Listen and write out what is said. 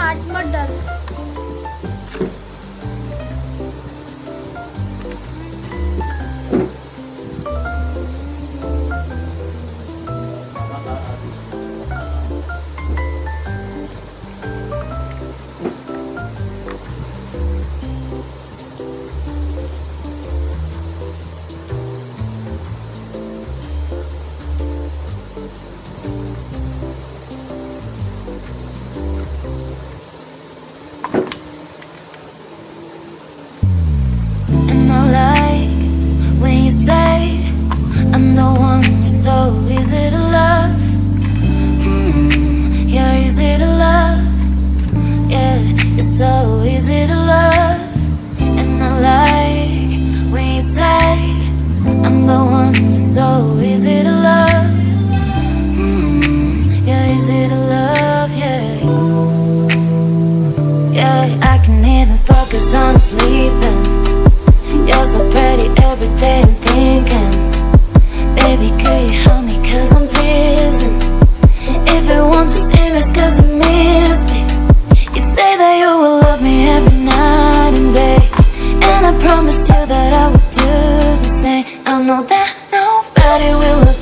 आठमडल. And I like when you say I'm the one you're so easy to love. You're easy to love. Yeah, you're so easy to love. And I like when you say I'm the one you're so easy to love. You're easy to love, yeah. Yeah, I can even focus on sleeping. You're so pretty every day I'm thinking, baby, could you help me cause I'm freezing. If it wasn't so serious cause you miss me, you say that you will love me every night and day. And I promised you that I would do the same. I know that nobody will love